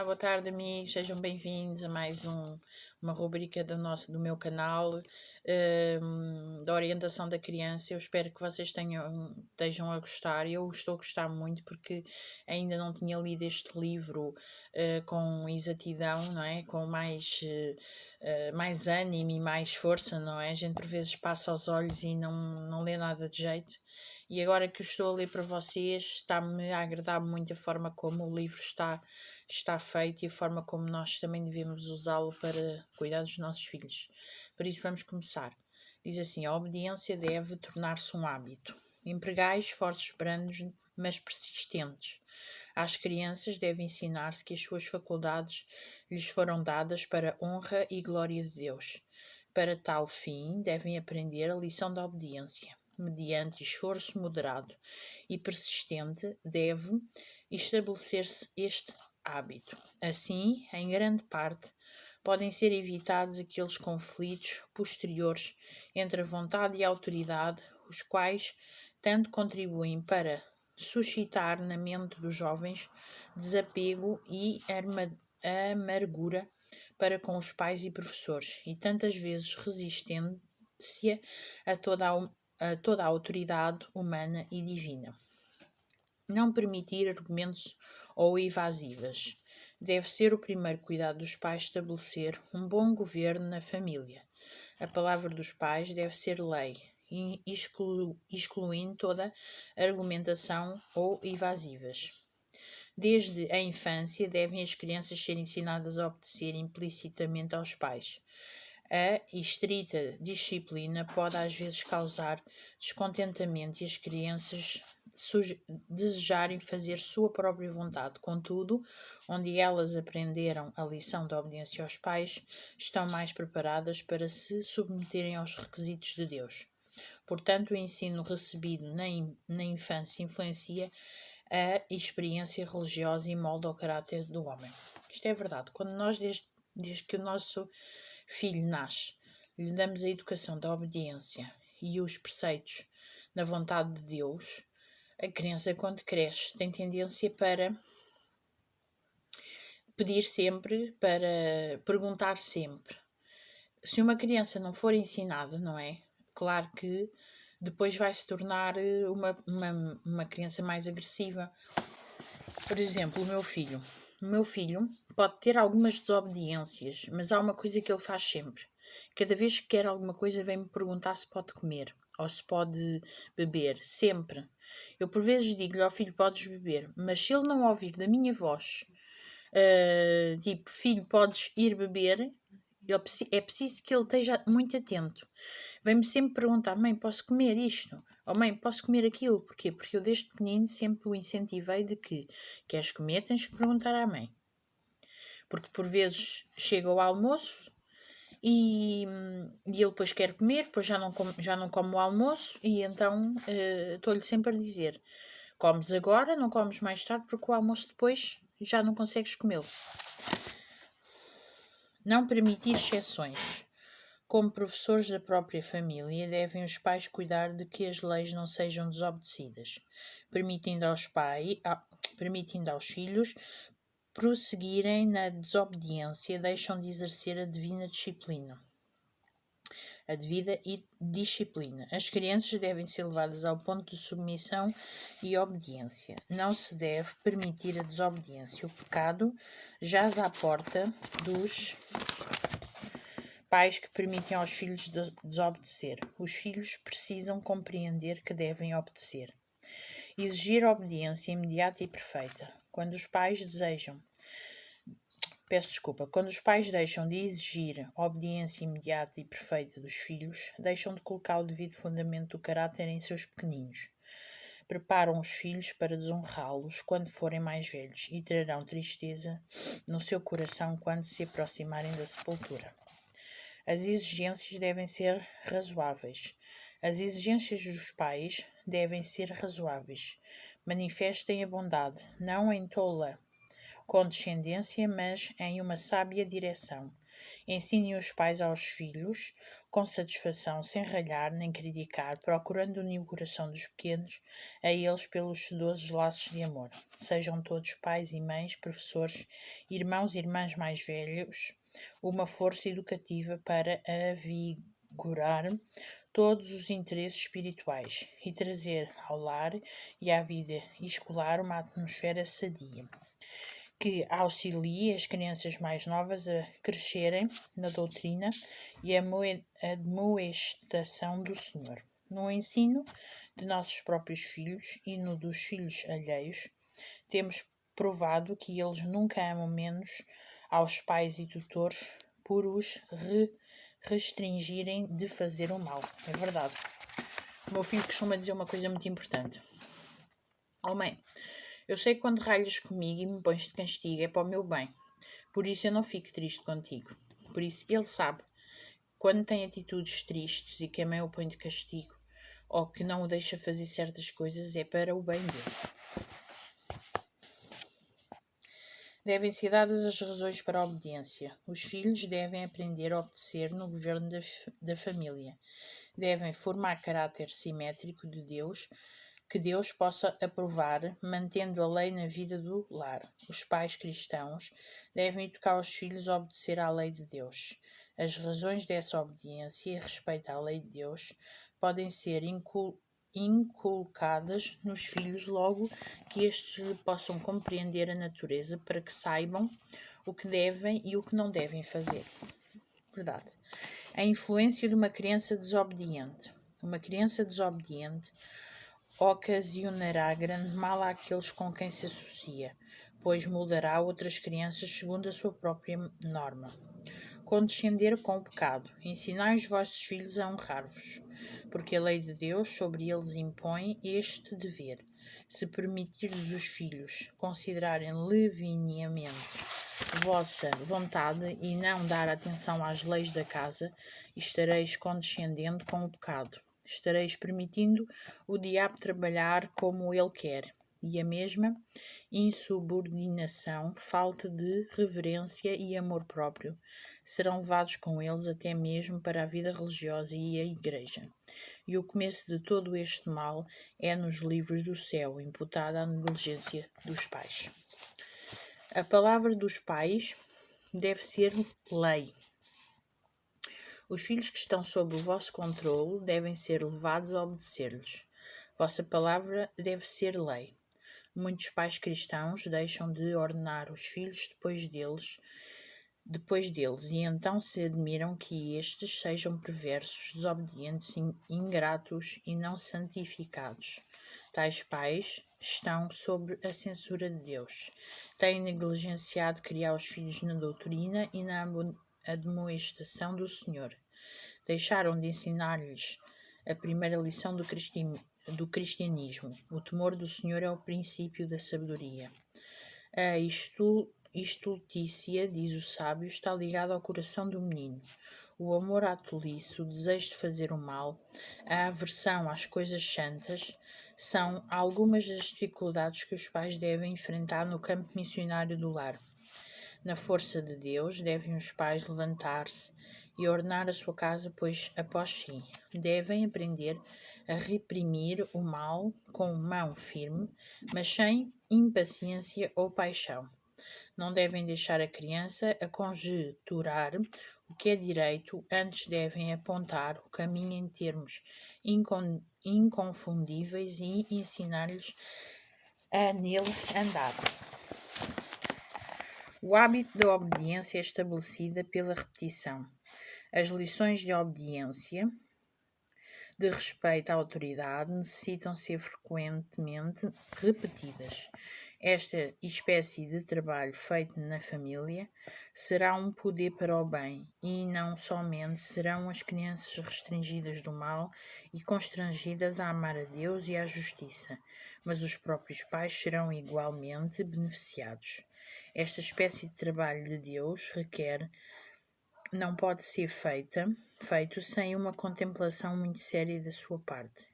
Olá, boa tarde, amigos. Sejam bem-vindos a mais uma rubrica do meu canal da orientação da criança. Eu espero que vocês estejam a gostar. Eu estou a gostar muito porque ainda não tinha lido este livro com exatidão, não é? Com mais ânimo e mais força, não é? A gente por vezes passa aos olhos e não lê nada de jeito. E agora que o estou a ler para vocês, está-me a agradar muito a forma como o livro está feito e a forma como nós também devemos usá-lo para cuidar dos nossos filhos. Por isso vamos começar. Diz assim: a obediência deve tornar-se um hábito. Empregai esforços brandos, mas persistentes. Às crianças deve ensinar-se que as suas faculdades lhes foram dadas para a honra e glória de Deus. Para tal fim, devem aprender a lição da obediência. Mediante esforço moderado e persistente, deve estabelecer-se este hábito. Assim, em grande parte, podem ser evitados aqueles conflitos posteriores entre a vontade e a autoridade, os quais tanto contribuem para suscitar na mente dos jovens desapego e amargura para com os pais e professores, e tantas vezes resistência a toda a autoridade humana e divina. Não permitir argumentos ou evasivas. Deve ser o primeiro cuidado dos pais estabelecer um bom governo na família. A palavra dos pais deve ser lei, excluindo toda argumentação ou evasivas. Desde a infância, devem as crianças ser ensinadas a obedecer implicitamente aos pais. A estrita disciplina pode às vezes causar descontentamento e as crianças desejarem fazer sua própria vontade. Contudo, onde elas aprenderam a lição da obediência aos pais, estão mais preparadas para se submeterem aos requisitos de Deus. Portanto, o ensino recebido na infância influencia a experiência religiosa e molda o caráter do homem. Isto é verdade. Quando nós, desde que o nosso filho nasce, lhe damos a educação da obediência e os preceitos da vontade de Deus, a criança, quando cresce, tem tendência para pedir sempre, para perguntar sempre. Se uma criança não for ensinada, não é? Claro que depois vai se tornar uma criança mais agressiva. Por exemplo, o meu filho. O meu filho pode ter algumas desobediências, mas há uma coisa que ele faz sempre. Cada vez que quer alguma coisa, vem-me perguntar se pode comer ou se pode beber. Sempre. Eu por vezes digo-lhe ao filho, podes beber, mas se ele não ouvir da minha voz, tipo, filho, podes ir beber, é preciso que ele esteja muito atento. Vem-me sempre perguntar, mãe, posso comer isto? Ou mãe, posso comer aquilo? Porquê? Porque eu desde pequenino sempre o incentivei de que queres comer, tens que perguntar à mãe. Porque por vezes chega o almoço e ele depois quer comer, depois já não come o almoço e então estou-lhe sempre a dizer, comes agora, não comes mais tarde porque o almoço depois já não consegues comê-lo. Não permitir exceções. Como professores da própria família, devem os pais cuidar de que as leis não sejam desobedecidas, permitindo aos filhos prosseguirem na desobediência, deixam de exercer a devida disciplina. As crianças devem ser levadas ao ponto de submissão e obediência. Não se deve permitir a desobediência. O pecado jaz à porta dos pais que permitem aos filhos desobedecer. Os filhos precisam compreender que devem obedecer. Exigir obediência imediata e perfeita. Quando os pais deixam de exigir obediência imediata e perfeita dos filhos, deixam de colocar o devido fundamento do caráter em seus pequeninos. Preparam os filhos para desonrá-los quando forem mais velhos e trarão tristeza no seu coração quando se aproximarem da sepultura. As exigências devem ser razoáveis. As exigências dos pais devem ser razoáveis. Manifestem a bondade, não em tola condescendência, mas em uma sábia direção. Ensinem os pais aos filhos, com satisfação, sem ralhar nem criticar, procurando unir o coração dos pequenos a eles pelos sedosos laços de amor. Sejam todos pais e mães, professores, irmãos e irmãs mais velhos, uma força educativa para avigorar todos os interesses espirituais e trazer ao lar e à vida escolar uma atmosfera sadia, que auxilie as crianças mais novas a crescerem na doutrina e admoestação do Senhor. No ensino de nossos próprios filhos e no dos filhos alheios, temos provado que eles nunca amam menos aos pais e tutores por os restringirem de fazer o mal. É verdade. O meu filho costuma dizer uma coisa muito importante. Oh mãe, eu sei que quando ralhas comigo e me pões de castigo é para o meu bem. Por isso eu não fico triste contigo. Por isso ele sabe, quando tem atitudes tristes e que a mãe o põe de castigo, ou que não o deixa fazer certas coisas, é para o bem dele. Devem ser dadas as razões para a obediência. Os filhos devem aprender a obedecer no governo da família. Devem formar caráter simétrico de Deus, que Deus possa aprovar, mantendo a lei na vida do lar. Os pais cristãos devem educar os filhos a obedecer à lei de Deus. As razões dessa obediência e respeito à lei de Deus podem ser inculcadas nos filhos logo que estes possam compreender a natureza, para que saibam o que devem e o que não devem fazer. Verdade. A influência de uma criança desobediente. Uma criança desobediente ocasionará grande mal àqueles com quem se associa, pois moldará outras crianças segundo a sua própria norma. Condescender com o pecado. Ensinai os vossos filhos a honrar-vos, porque a lei de Deus sobre eles impõe este dever. Se permitirdes os filhos considerarem levianamente vossa vontade e não dar atenção às leis da casa, estareis condescendendo com o pecado. Estareis permitindo o diabo trabalhar como ele quer, e a mesma insubordinação, falta de reverência e amor próprio serão levados com eles até mesmo para a vida religiosa e a igreja. E o começo de todo este mal é nos livros do céu, imputada à negligência dos pais. A palavra dos pais deve ser lei. Os filhos que estão sob o vosso controle devem ser levados a obedecer-lhes. Vossa palavra deve ser lei. Muitos pais cristãos deixam de ordenar os filhos depois deles, e então se admiram que estes sejam perversos, desobedientes, ingratos e não santificados. Tais pais estão sob a censura de Deus. Têm negligenciado criar os filhos na doutrina e na admoestação do Senhor. Deixaram de ensinar-lhes a primeira lição do cristianismo. O temor do Senhor é o princípio da sabedoria. A estultícia, diz o sábio, está ligada ao coração do menino. O amor à tolice, o desejo de fazer o mal, a aversão às coisas santas são algumas das dificuldades que os pais devem enfrentar no campo missionário do lar. Na força de Deus, devem os pais levantar-se e ordenar a sua casa, pois, após si, devem aprender a reprimir o mal com mão firme, mas sem impaciência ou paixão. Não devem deixar a criança a conjecturar o que é direito, antes devem apontar o caminho em termos inconfundíveis e ensinar-lhes a nele andar. O hábito da obediência é estabelecida pela repetição. As lições de obediência, de respeito à autoridade, necessitam ser frequentemente repetidas. Esta espécie de trabalho feito na família será um poder para o bem, e não somente serão as crianças restringidas do mal e constrangidas a amar a Deus e à justiça, mas os próprios pais serão igualmente beneficiados. Esta espécie de trabalho de Deus não pode ser feito sem uma contemplação muito séria da sua parte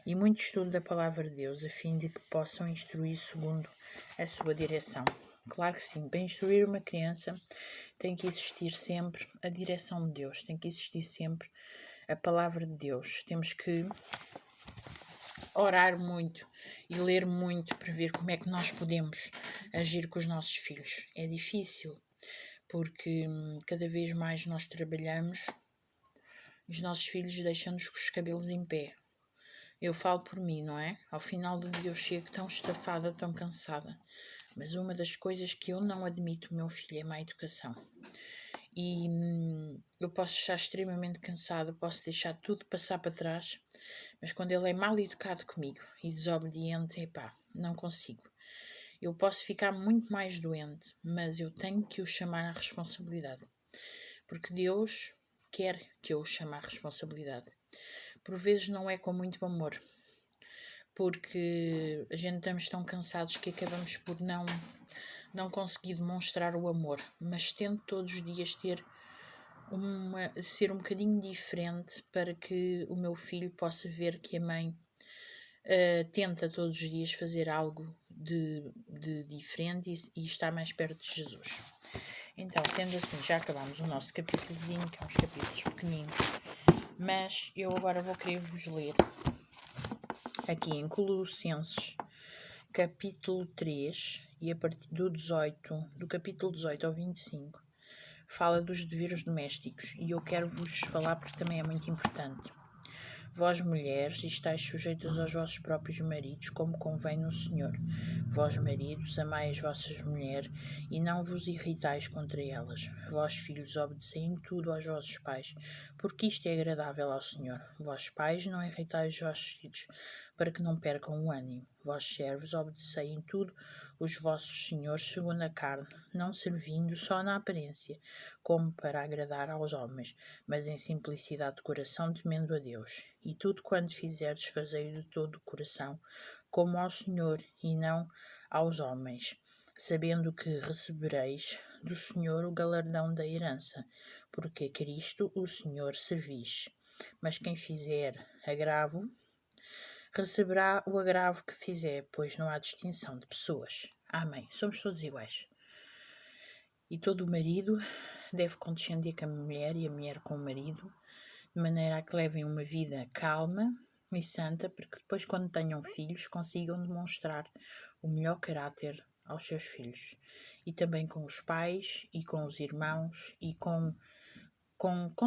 e muito estudo da palavra de Deus, a fim de que possam instruir segundo a sua direção. Claro que sim. Para instruir uma criança tem que existir sempre a direção de Deus, tem que existir sempre a palavra de Deus. Temos que orar muito e ler muito para ver como é que nós podemos agir com os nossos filhos. É difícil, porque cada vez mais nós trabalhamos, os nossos filhos deixam-nos com os cabelos em pé. Eu falo por mim, não é? Ao final do dia eu chego tão estafada, tão cansada. Mas uma das coisas que eu não admito no meu filho é má educação. E eu posso estar extremamente cansada, posso deixar tudo passar para trás, mas quando ele é mal educado comigo e desobediente, epá, não consigo. Eu posso ficar muito mais doente, mas eu tenho que o chamar à responsabilidade. Porque Deus quer que eu o chame à responsabilidade. Por vezes não é com muito amor, porque a gente estamos tão cansados que acabamos por não conseguir demonstrar o amor, mas tento todos os dias ser um bocadinho diferente para que o meu filho possa ver que a mãe tenta todos os dias fazer algo de diferente e estar mais perto de Jesus. Então, sendo assim, já acabamos o nosso capítulozinho, que é uns capítulos pequeninos, mas eu agora vou querer vos ler aqui em Colossenses, capítulo 3, e a partir do capítulo 18 ao 25, fala dos deveres domésticos, e eu quero vos falar porque também é muito importante. Vós, mulheres, estáis sujeitas aos vossos próprios maridos, como convém no Senhor. Vós, maridos, amai as vossas mulheres, e não vos irritais contra elas. Vós, filhos, obedecei em tudo aos vossos pais, porque isto é agradável ao Senhor. Vós, pais, não irritais os vossos filhos, para que não percam o ânimo. Vós, servos, obedecei em tudo os vossos senhores segundo a carne, não servindo só na aparência, como para agradar aos homens, mas em simplicidade de coração, temendo a Deus. E tudo quanto fizerdes, fazei-o de todo o coração, como ao Senhor e não aos homens, sabendo que recebereis do Senhor o galardão da herança, porque a Cristo o Senhor servis. Mas quem fizer agravo, receberá o agravo que fizer, pois não há distinção de pessoas. Amém. Somos todos iguais. E todo o marido deve condescender com a mulher e a mulher com o marido, de maneira a que levem uma vida calma e santa, para que depois, quando tenham filhos, consigam demonstrar o melhor caráter aos seus filhos. E também com os pais e com os irmãos e com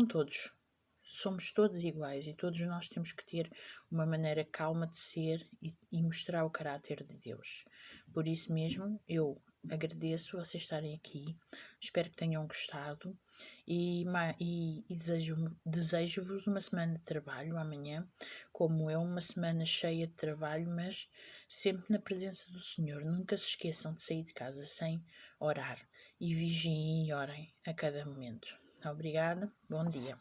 todos. Somos todos iguais e todos nós temos que ter uma maneira calma de ser e mostrar o caráter de Deus. Por isso mesmo, eu agradeço vocês estarem aqui, espero que tenham gostado e desejo-vos uma semana de trabalho amanhã, como é uma semana cheia de trabalho, mas sempre na presença do Senhor. Nunca se esqueçam de sair de casa sem orar e vigiem e orem a cada momento. Obrigada, bom dia.